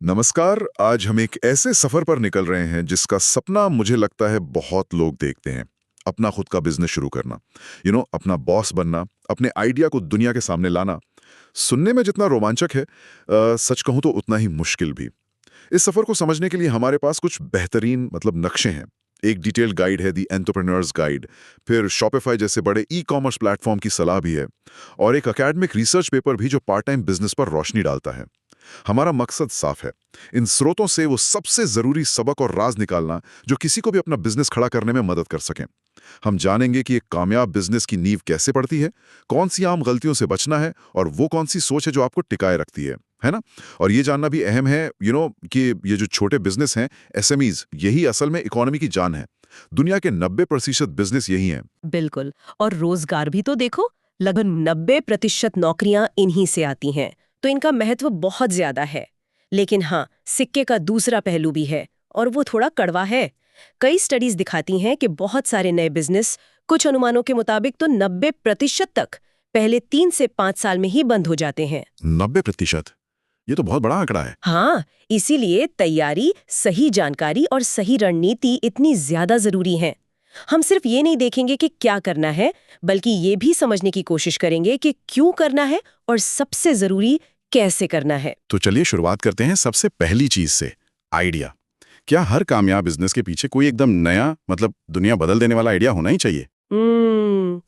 नमस्कार। आज हम एक ऐसे सफर पर निकल रहे हैं जिसका सपना मुझे लगता है बहुत लोग देखते हैं। अपना खुद का बिजनेस शुरू करना, अपना बॉस बनना, अपने आइडिया को दुनिया के सामने लाना। सुनने में जितना रोमांचक है, सच कहूं तो उतना ही मुश्किल भी। इस सफर को समझने के लिए हमारे पास कुछ बेहतरीन नक्शे हैं। एक डिटेल्ड गाइड है, दी एंटरप्रेन्योर्स गाइड। फिर शॉपिफाई जैसे बड़े ई कॉमर्स प्लेटफॉर्म की सलाह भी है। और एक एकेडमिक रिसर्च पेपर भी जो पार्ट टाइम बिजनेस पर रोशनी डालता है। हमारा मकसद साफ है, इन स्रोतों से वो सबसे जरूरी सबक और राज निकालना जो किसी को भी अपना बिजनेस खड़ा करने में मदद कर सकें। हम जानेंगे कि एक कामयाब बिजनेस की नींव कैसे पड़ती है, कौन सी आम गलतियों से बचना है और वो कौन सी सोच है जो आपको टिकाए रखती है ना। और ये जानना भी अहम है कि ये जो छोटे बिजनेस हैं, एसएमईज, यही असल में इकोनॉमी की जान है। दुनिया के 90% बिजनेस यही हैं। बिल्कुल। और रोजगार भी तो देखो, लगभग 90% नौकरियां इन्हीं से आती हैं, तो इनका महत्व बहुत ज्यादा है। लेकिन हाँ, सिक्के का दूसरा पहलू भी है, और वो थोड़ा कड़वा है। कई स्टडीज दिखाती हैं कि बहुत सारे नए बिजनेस, कुछ अनुमानों के मुताबिक तो 90% तक पहले 3 से 5 साल में ही बंद हो जाते हैं। 90%? ये तो बहुत बड़ा आंकड़ा है। हाँ, इसीलिए तैयारी, सही जानकारी और सही रणनीति इतनी ज्यादा जरूरी है। हम सिर्फ ये नहीं देखेंगे कि क्या करना है, बल्कि ये भी समझने की कोशिश करेंगे कि क्यों करना है और सबसे जरूरी, कैसे करना है। तो चलिए शुरुआत करते हैं सबसे पहली चीज से, आइडिया। क्या हर कामयाब बिजनेस के पीछे कोई एकदम नया, दुनिया बदल देने वाला आइडिया होना ही चाहिए? हम्म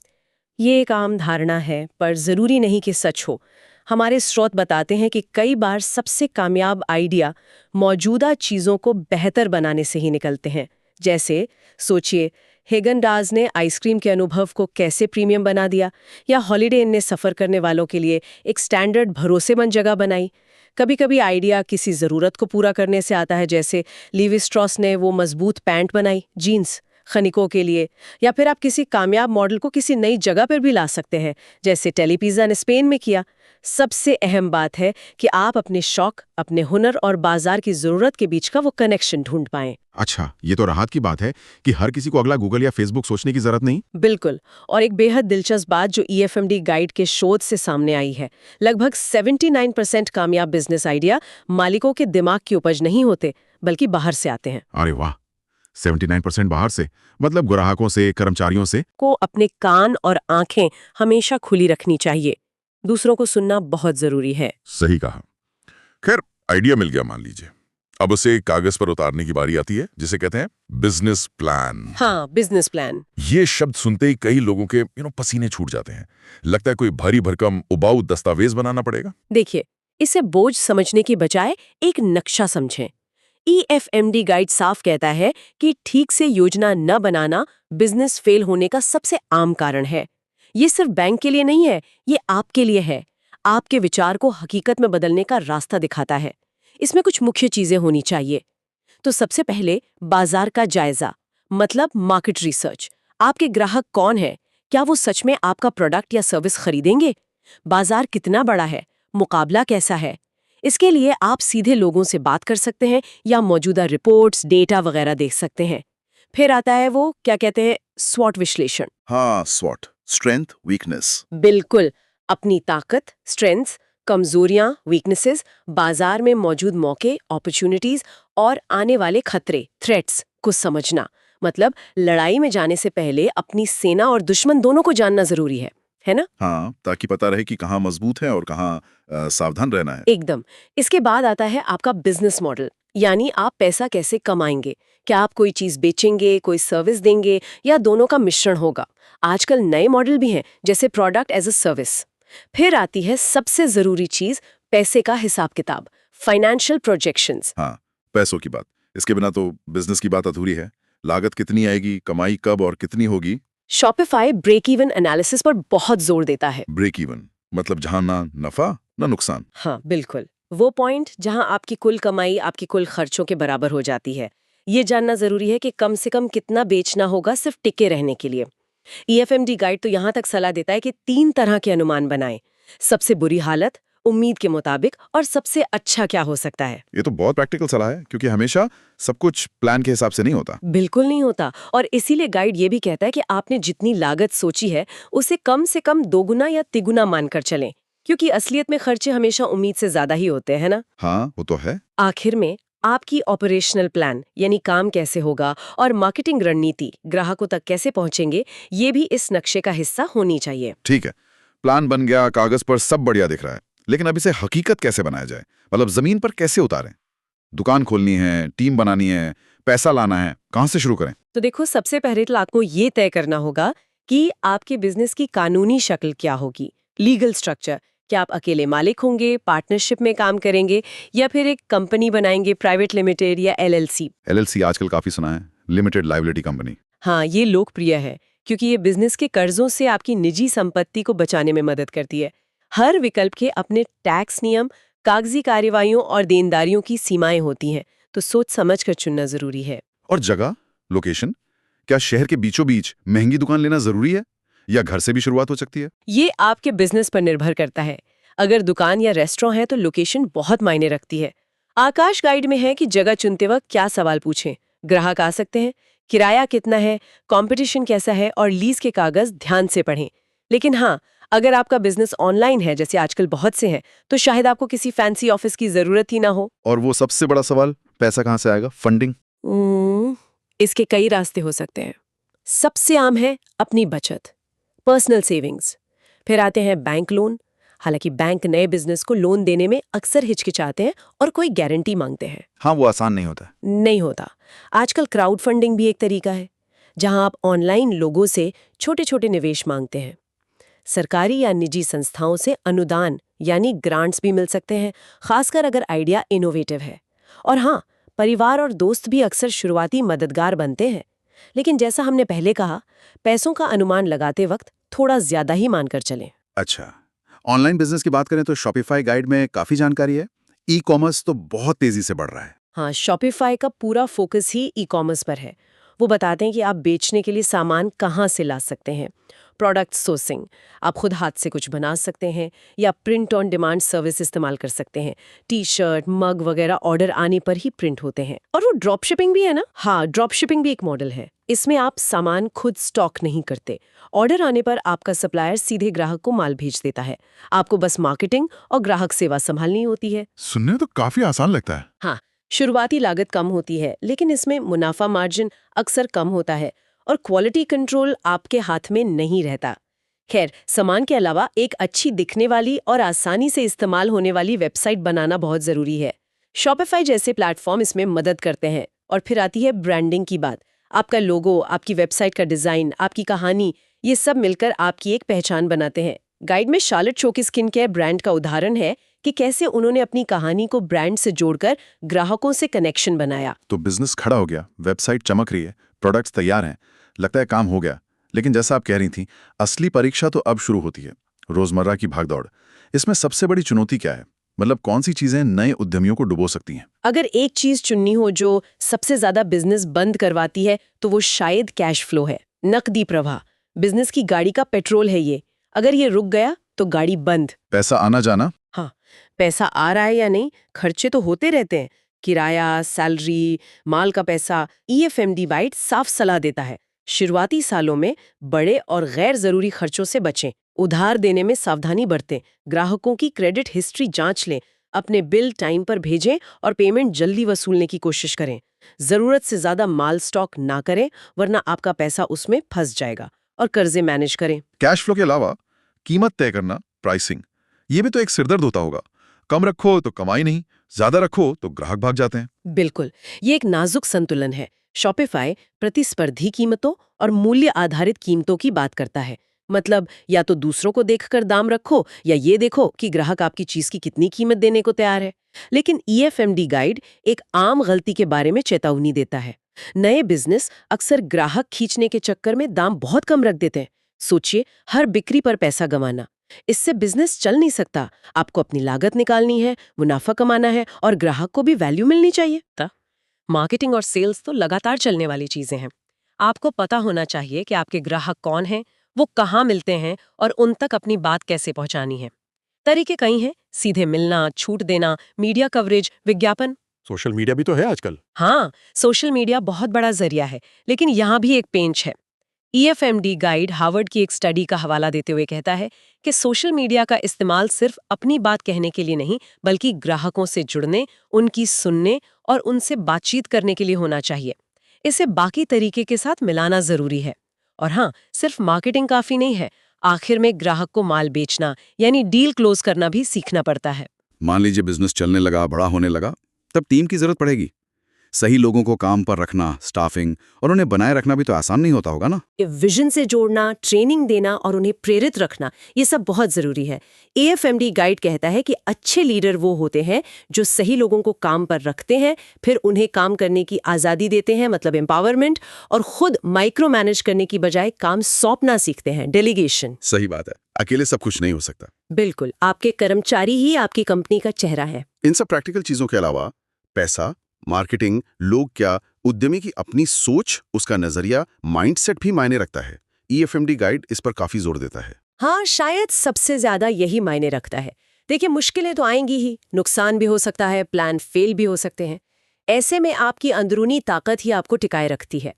ये एक आम धारणा है, पर जरूरी नहीं कि सच हो। हमारे स्रोत बताते हैं कि कई बार सबसे कामयाब आइडिया मौजूदा चीजों को बेहतर बनाने से ही निकलते हैं। जैसे सोचिए, हेगन-डाज़ ने आइसक्रीम के अनुभव को कैसे प्रीमियम बना दिया, या हॉलिडे इन ने सफर करने वालों के लिए एक स्टैंडर्ड भरोसेमंद जगह बनाई। कभी कभी आइडिया किसी जरूरत को पूरा करने से आता है, जैसे लीवी स्ट्रॉस ने वो मजबूत पैंट बनाई, जीन्स, खनिकों के लिए। या फिर आप किसी कामयाब मॉडल को किसी नई जगह पर भी ला सकते हैं, जैसे टेलीपिज़्ज़ा ने स्पेन में किया। सबसे अहम बात है कि आप अपने शौक, अपने हुनर और बाजार की जरूरत के बीच का वो कनेक्शन ढूंढ पाएं। अच्छा, ये तो राहत की बात है कि हर किसी को अगला गूगल या फेसबुक सोचने की जरूरत नहीं। बिल्कुल। और एक बेहद दिलचस्प बात जो ईएफएमडी गाइड के शोध से सामने आई है, लगभग 79% कामयाब बिजनेस आइडिया मालिकों के दिमाग की उपज नहीं होते, बल्कि बाहर से आते हैं। अरे वाह, 79% बाहर से, मतलब ग्राहकों से, कर्मचारियों से। को अपने कान और आंखें हमेशा खुली रखनी चाहिए। दूसरों को सुनना बहुत जरूरी है। सही कहा। खैर, आइडिया मिल गया मान लीजिए। अब उसे कागज पर उतारने की बारी आती है, जिसे कहते हैं बिजनेस प्लान। हाँ, बिजनेस प्लान। ये शब्द सुनते ही कई लोगों के पसीने छूट जाते हैं। लगता है कोई भारी भरकम उबाऊ दस्तावेज बनाना पड़ेगा। देखिए, इसे बोझ समझने की बजाय एक नक्शा समझें। ईएफएमडी गाइड साफ कहता है कि ठीक से योजना न बनाना बिजनेस फेल होने का सबसे आम कारण है। ये सिर्फ बैंक के लिए नहीं है, ये आपके लिए है। आपके विचार को हकीकत में बदलने का रास्ता दिखाता है। इसमें कुछ मुख्य चीजें होनी चाहिए। तो सबसे पहले, बाजार का जायजा, मतलब मार्केट रिसर्च। आपके ग्राहक कौन है? क्या वो सच में आपका प्रोडक्ट या सर्विस खरीदेंगे? बाजार कितना बड़ा है? मुकाबला कैसा है? इसके लिए आप सीधे लोगों से बात कर सकते हैं या मौजूदा रिपोर्ट्स, डेटा वगैरह देख सकते हैं। फिर आता है वो क्या कहते हैं, स्वॉट विश्लेषण। हाँ, स्वॉट, स्ट्रेंथ, वीकनेस। बिल्कुल। अपनी ताकत, स्ट्रेंथ्स, कमजोरियां, वीकनेसेस, बाजार में मौजूद मौके, अपॉर्चुनिटीज और आने वाले खतरे, थ्रेट्स को समझना। मतलब लड़ाई में जाने से पहले अपनी सेना और दुश्मन दोनों को जानना जरूरी है ना? हाँ, ताकि पता रहे कि कहाँ मजबूत है और कहाँ सावधान रहना है। एकदम। इसके बाद आता है आपका बिजनेस मॉडल, यानी आप पैसा कैसे कमाएंगे। क्या आप कोई चीज बेचेंगे, कोई सर्विस देंगे, या दोनों का मिश्रण होगा? आजकल नए मॉडल भी हैं, जैसे प्रोडक्ट एज अ सर्विस। फिर आती है सबसे जरूरी चीज, पैसे का हिसाब किताब, फाइनेंशियल प्रोजेक्शंस। हाँ, पैसों की बात। इसके बिना तो बिजनेस की बात अधूरी है। लागत कितनी आएगी, कमाई कब और कितनी होगी। शॉपिफाई ब्रेक इवन एनालिसिस पर बहुत जोर देता है। ब्रेक इवन मतलब जहां ना नफा ना नुकसान। हाँ, बिल्कुल। वो पॉइंट जहां आपकी कुल कमाई आपकी कुल खर्चों के बराबर हो जाती है। ये जानना जरूरी है कि कम से कम कितना बेचना होगा सिर्फ टिके रहने के लिए। ईएफएमडी गाइड तो यहाँ तक सलाह देता है कि 3 तरह के अनुमान बनाएं। सबसे बुरी हालत, उम्मीद के मुताबिक, और सबसे अच्छा क्या हो सकता है। ये तो बहुत प्रैक्टिकल सलाह है, क्योंकि हमेशा सब कुछ प्लान के हिसाब से नहीं होता। बिल्कुल नहीं होता। और इसीलिए गाइड ये भी कहता है कि आपने जितनी लागत सोची है, उसे कम से कम दोगुना या तिगुना मानकर चलें। क्योंकि असलियत में खर्चे हमेशा उम्मीद से ज्यादा ही होते हैं ना। हाँ, वो तो है। आखिर में आपकी ऑपरेशनल प्लान यानी काम कैसे होगा और मार्केटिंग रणनीति ग्राहकों तक कैसे पहुंचेंगे, ये भी इस नक्शे का हिस्सा होनी चाहिए। ठीक है, प्लान बन गया, कागज पर सब बढ़िया दिख रहा है, लेकिन अब इसे हकीकत कैसे बनाया जाए? मतलब जमीन पर कैसे उतारें? दुकान खोलनी है, टीम बनानी है, पैसा लाना है, कहाँ से शुरू करें? तो देखो, सबसे पहले तो आपको ये तय करना होगा कि आपके बिजनेस की कानूनी शक्ल क्या होगी, लीगल स्ट्रक्चर। क्या आप अकेले मालिक होंगे, पार्टनरशिप में काम करेंगे, या फिर एक कंपनी बनाएंगे, प्राइवेट लिमिटेड या एलएलसी। एलएलसी आजकल काफी सुना है, लिमिटेड लायबिलिटी कंपनी। हाँ, ये लोकप्रिय है क्योंकि ये बिजनेस के कर्जों से आपकी निजी संपत्ति को बचाने में मदद करती है। हर विकल्प के अपने टैक्स नियम, कागजी कार्यवाहियों और देनदारियों की सीमाएं होती हैं, तो सोच समझ कर चुनना जरूरी है। और जगह, लोकेशन, क्या शहर के बीचों बीच महंगी दुकान लेना जरूरी है या घर से भी शुरुआत हो सकती है? ये आपके बिजनेस पर निर्भर करता है। अगर दुकान या रेस्टोरेंट है तो लोकेशन बहुत मायने रखती है। आकाश गाइड में है कि जगह चुनते वक्त क्या सवाल पूछें, ग्राहक आ सकते हैं, किराया कितना है, कंपटीशन कैसा है, और लीज के कागज ध्यान से पढ़ें। लेकिन हाँ, अगर आपका बिजनेस ऑनलाइन है, जैसे आजकल बहुत से हैं, तो शायद आपको किसी फैंसी ऑफिस की जरूरत ही ना हो। और वो सबसे बड़ा सवाल, पैसा कहाँ से आएगा, फंडिंग? इसके कई रास्ते हो सकते हैं। सबसे आम है अपनी बचत, पर्सनल सेविंग्स। फिर आते हैं बैंक लोन। हालांकि बैंक नए बिजनेस को लोन देने में अक्सर हिचकिचाते हैं और कोई गारंटी मांगते हैं। हाँ, वो आसान नहीं होता। नहीं होता। आजकल क्राउड फंडिंग भी एक तरीका है, जहां आप ऑनलाइन लोगों से छोटे छोटे निवेश मांगते हैं। सरकारी या निजी संस्थाओं से अनुदान यानी ग्रांट्स भी मिल सकते हैं, खासकर अगर आइडिया इनोवेटिव है। और हाँ, परिवार और दोस्त भी अक्सर शुरुआती मददगार बनते हैं। लेकिन जैसा हमने पहले कहा, पैसों का अनुमान लगाते वक्त थोड़ा ज्यादा ही मानकर चलें। अच्छा, ऑनलाइन बिजनेस की बात करें तो शॉपिफाई गाइड में काफी जानकारी है। ई कॉमर्स तो बहुत तेजी से बढ़ रहा है। हाँ, शॉपिफाई का पूरा फोकस ही ई कॉमर्स पर है। वो बताते हैं कि आप बेचने के लिए सामान कहाँ से ला सकते हैं, प्रोडक्ट सोर्सिंग, आप खुद हाथ से कुछ बना सकते हैं या प्रिंट ऑन डिमांड सर्विस इस्तेमाल कर सकते हैं। टी शर्ट, मग वगैरह ऑर्डर आने पर ही प्रिंट होते हैं। और वो ड्रॉप शिपिंग भी है ना। हाँ, ड्रॉप शिपिंग भी एक मॉडल है। इसमें आप सामान खुद स्टॉक नहीं करते, ऑर्डर आने पर आपका सप्लायर सीधे ग्राहक को माल भेज देता है। आपको बस मार्केटिंग और ग्राहक सेवा संभालनी होती है। सुनने तो काफी आसान लगता है। हाँ, शुरुआती लागत कम होती है, लेकिन इसमें मुनाफा मार्जिन अक्सर कम होता है और क्वालिटी कंट्रोल आपके हाथ में नहीं रहता। खैर, सामान के अलावा एक अच्छी दिखने वाली और आसानी से इस्तेमाल होने वाली वेबसाइट बनाना बहुत जरूरी है। शॉपिफाई जैसे प्लेटफॉर्म इसमें मदद करते हैं। और फिर आती है ब्रांडिंग की बात। आपका लोगो, आपकी वेबसाइट का डिजाइन, आपकी कहानी, ये सब मिलकर आपकी एक पहचान बनाते हैं। गाइड में शार्लेट शो की स्किन केयर ब्रांड का उदाहरण है कि कैसे उन्होंने अपनी कहानी को ब्रांड से जोड़कर ग्राहकों से कनेक्शन बनाया। तो बिजनेस खड़ा हो गया, वेबसाइट चमक रही है, प्रोडक्ट्स तैयार हैं, लगता है काम हो गया। लेकिन जैसा आप कह रही थी, असली परीक्षा तो अब शुरू होती है, रोजमर्रा की भागदौड़। इसमें सबसे बड़ी चुनौती क्या है? मतलब कौन सी चीजें नए उद्यमियों को डुबो सकती हैं? अगर एक चीज चुननी हो जो सबसे ज्यादा बिजनेस बंद करवाती है, तो वो शायद कैश फ्लो है, नकदी प्रवाह। बिजनेस की गाड़ी का पेट्रोल है ये। अगर ये रुक गया तो गाड़ी बंद। पैसा आना जाना? हाँ, पैसा आ रहा है या नहीं, खर्चे तो होते रहते हैं। किराया, सैलरी, माल का पैसा। ईएफएमडी गाइड साफ सलाह देता है, शुरुआती सालों में बड़े और गैर जरूरी खर्चों से बचें, उधार देने में सावधानी बरतें, ग्राहकों की क्रेडिट हिस्ट्री जांच लें, अपने बिल टाइम पर भेजें और पेमेंट जल्दी वसूलने की कोशिश करें। जरूरत से ज्यादा माल स्टॉक ना करें, वरना आपका पैसा उसमें फंस जाएगा। और कर्जे मैनेज करें। कैश फ्लो के अलावा कीमत तय करना, प्राइसिंग, ये भी तो एक सिरदर्द होता होगा। कम रखो तो कमाई नहीं, ज्यादा रखो तो ग्राहक भाग जाते हैं। बिल्कुल, ये एक नाजुक संतुलन है। शॉपिफाई प्रतिस्पर्धी कीमतों और मूल्य आधारित कीमतों की बात करता है। मतलब या तो दूसरों को देखकर दाम रखो, या ये देखो कि ग्राहक आपकी चीज की कितनी कीमत देने को तैयार है। लेकिन ईएफएमडी गाइड एक आम गलती के बारे में चेतावनी देता है। नए बिजनेस अक्सर ग्राहक खींचने के चक्कर में दाम बहुत कम रख देते हैं। सोचिए, हर बिक्री पर पैसा गंवाना, इससे बिजनेस चल नहीं सकता। आपको अपनी लागत निकालनी है, मुनाफा कमाना है और ग्राहक को भी वैल्यू मिलनी चाहिए। मार्केटिंग और सेल्स तो लगातार चलने वाली चीजें हैं। आपको पता होना चाहिए कि आपके ग्राहक कौन हैं, वो कहाँ मिलते हैं और उन तक अपनी बात कैसे पहुंचानी है। तरीके कई हैं, सीधे मिलना, छूट देना, मीडिया कवरेज, विज्ञापन। सोशल मीडिया भी तो है आजकल। हाँ, सोशल मीडिया बहुत बड़ा जरिया है, लेकिन यहाँ भी एक पेंच है। EFMD गाइड हार्वर्ड की एक स्टडी का हवाला देते हुए कहता है कि सोशल मीडिया का इस्तेमाल सिर्फ अपनी बात कहने के लिए नहीं, बल्कि ग्राहकों से जुड़ने, उनकी सुनने और उनसे बातचीत करने के लिए होना चाहिए। इसे बाकी तरीके के साथ मिलाना जरूरी है। और हाँ, सिर्फ मार्केटिंग काफी नहीं है। आखिर में ग्राहक को माल बेचना यानी डील क्लोज करना भी सीखना पड़ता है। मान लीजिए बिजनेस चलने लगा, बड़ा होने लगा, तब टीम की जरूरत पड़ेगी। सही लोगों को काम पर रखना, स्टाफिंग और उन्हें बनाए रखना भी तो आसान नहीं होता होगा ना। ये विजन से जोड़ना, ट्रेनिंग देना और उन्हें प्रेरित रखना, ये सब बहुत जरूरी है। AFMD गाइड कहता है कि अच्छे लीडर वो होते हैं जो सही लोगों को काम पर रखते हैं, फिर उन्हें काम करने की आजादी देते हैं, मतलब एम्पावरमेंट, और खुद माइक्रो मैनेज करने की बजाय काम सौंपना सीखते हैं, डेलीगेशन। सही बात है, अकेले सब कुछ नहीं हो सकता। बिल्कुल, आपके कर्मचारी ही आपकी कंपनी का चेहरा है। इन सब प्रैक्टिकल चीजों के अलावा पैसा, मार्केटिंग, लोग क्या, उद्यमी की अपनी सोच, उसका नजरिया, माइंडसेट भी मायने रखता है। EFMD गाइड इस पर काफी जोर देता है। हाँ, शायद सबसे ज्यादा यही मायने रखता है। देखिए, मुश्किलें तो आएंगी ही, नुकसान भी हो सकता है, प्लान फेल भी हो सकते हैं। ऐसे में आपकी अंदरूनी ताकत ही आपको टिकाए रखती है।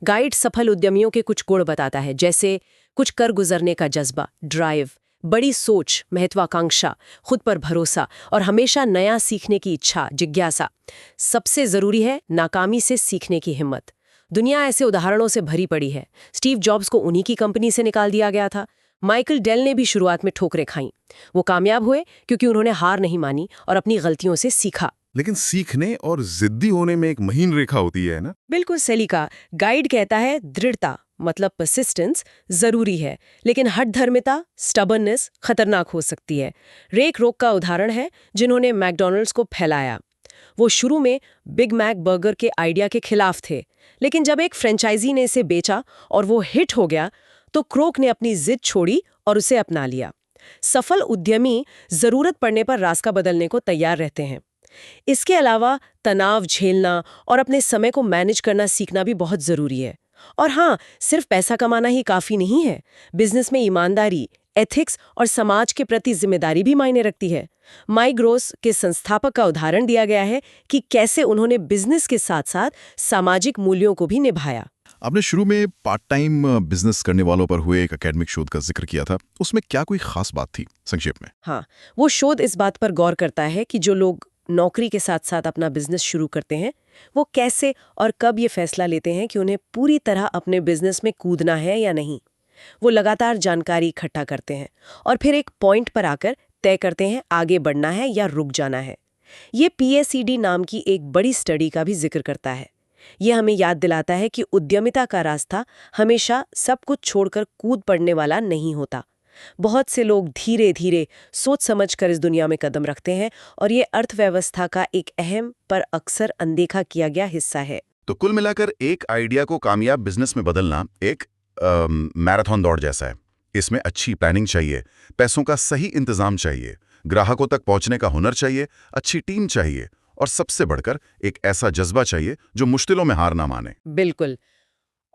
गाइड सफल उद्यमियों के कुछ गुण बताता है, जैसे कुछ कर गुजरने का जज्बा, ड्राइव, बड़ी सोच, महत्वाकांक्षा, खुद पर भरोसा और हमेशा नया सीखने की इच्छा, जिज्ञासा। सबसे जरूरी है नाकामी से सीखने की हिम्मत। दुनिया ऐसे उदाहरणों से भरी पड़ी है। स्टीव जॉब्स को उन्हीं की कंपनी से निकाल दिया गया था। माइकल डेल ने भी शुरुआत में ठोकरें खाईं। वो कामयाब हुए क्योंकि उन्होंने हार नहीं मानी और अपनी गलतियों से सीखा। लेकिन सीखने और जिद्दी होने में एक महीन रेखा होती है ना। बिल्कुल सही कहा। गाइड कहता है दृढ़ता मतलब परसिस्टेंस जरूरी है, लेकिन हठधर्मिता, स्टबर्ननेस खतरनाक हो सकती है। रेक रोक का उदाहरण है, जिन्होंने मैकडॉनल्ड्स को फैलाया। वो शुरू में बिग मैक बर्गर के आइडिया के खिलाफ थे, लेकिन जब एक फ्रेंचाइजी ने इसे बेचा और वो हिट हो गया, तो क्रोक ने अपनी जिद छोड़ी और उसे अपना लिया। सफल उद्यमी जरूरत पड़ने पर रास्ता बदलने को तैयार रहते हैं। इसके अलावा तनाव झेलना और अपने समय को मैनेज करना सीखना भी बहुत जरूरी है। और हाँ, सिर्फ पैसा कमाना ही काफी नहीं है। बिजनेस में ईमानदारी, एथिक्स और समाज के प्रति जिम्मेदारी भी मायने रखती है। माइग्रोस के संस्थापक का उदाहरण दिया गया है कि कैसे उन्होंने बिजनेस के साथ साथ सामाजिक मूल्यों को भी निभाया। आपने शुरू में पार्ट टाइम बिजनेस करने वालों पर हुए एक एकेडमिक शोध का जिक्र किया था, उसमें क्या कोई खास बात थी, संक्षेप में? हाँ, वो शोध इस बात पर गौर करता है कि जो लोग नौकरी के साथ साथ अपना बिजनेस शुरू करते हैं, वो कैसे और कब ये फैसला लेते हैं कि उन्हें पूरी तरह अपने बिजनेस में कूदना है या नहीं। वो लगातार जानकारी इकट्ठा करते हैं और फिर एक पॉइंट पर आकर तय करते हैं आगे बढ़ना है या रुक जाना है। ये PACD नाम की एक बड़ी स्टडी का भी जिक्र करता है। ये हमें याद दिलाता है कि उद्यमिता का रास्ता हमेशा सब कुछ छोड़कर कूद पड़ने वाला नहीं होता। बहुत से लोग धीरे धीरे सोच समझ कर इस दुनिया में कदम रखते हैं और ये अर्थव्यवस्था का एक अहम पर अक्सर अनदेखा किया गया हिस्सा है। तो कुल मिलाकर एक आइडिया को कामयाब बिजनेस में बदलना एक मैराथन दौड़ जैसा है। इसमें अच्छी प्लानिंग चाहिए, पैसों का सही इंतजाम चाहिए, ग्राहकों तक पहुंचने का हुनर चाहिए, अच्छी टीम चाहिए और सबसे बढ़कर एक ऐसा जज्बा चाहिए जो मुश्किलों में हार ना माने। बिल्कुल।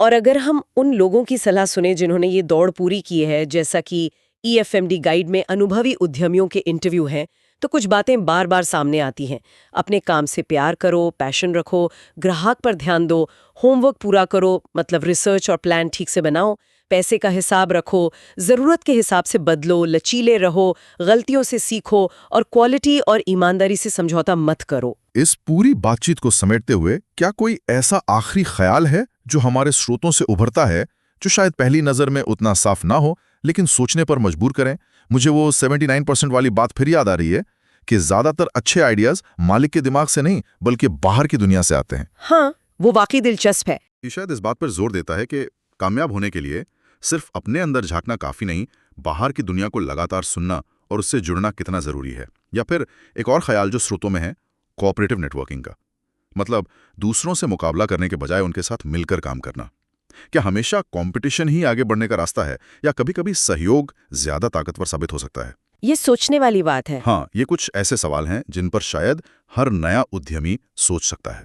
और अगर हम उन लोगों की सलाह सुने जिन्होंने ये दौड़ पूरी की है, जैसा कि EFMD गाइड में अनुभवी उद्यमियों के इंटरव्यू हैं, तो कुछ बातें बार बार सामने आती हैं। अपने काम से प्यार करो, पैशन रखो, ग्राहक पर ध्यान दो, होमवर्क पूरा करो, मतलब रिसर्च और प्लान ठीक से बनाओ, पैसे का हिसाब रखो, ज़रूरत के हिसाब से बदलो, लचीले रहो, गलतियों से सीखो और क्वालिटी और ईमानदारी से समझौता मत करो। इस पूरी बातचीत को समेटते हुए क्या कोई ऐसा आखिरी ख्याल है जो हमारे स्रोतों से उभरता है, जो शायद पहली नजर में उतना साफ ना हो लेकिन सोचने पर मजबूर करें? मुझे वो 79% वाली बात फिर याद आ रही है कि ज्यादातर अच्छे आइडियाज मालिक के दिमाग से नहीं बल्कि बाहर की दुनिया से आते हैं। हाँ, वो वाकई दिलचस्प है। ये शायद इस बात पर जोर देता है कि कामयाब होने के लिए सिर्फ अपने अंदर झांकना काफी नहीं, बाहर की दुनिया को लगातार सुनना और उससे जुड़ना कितना जरूरी है। या फिर एक और ख्याल जो स्रोतों में है, कोऑपरेटिव नेटवर्किंग का, मतलब दूसरों से मुकाबला करने के बजाय उनके साथ मिलकर काम करना। क्या हमेशा कंपटीशन ही आगे बढ़ने का रास्ता है या कभी-कभी सहयोग ज्यादा ताकतवर साबित हो सकता है? ये सोचने वाली बात है। हाँ, ये कुछ ऐसे सवाल हैं जिन पर शायद हर नया उद्यमी सोच सकता है।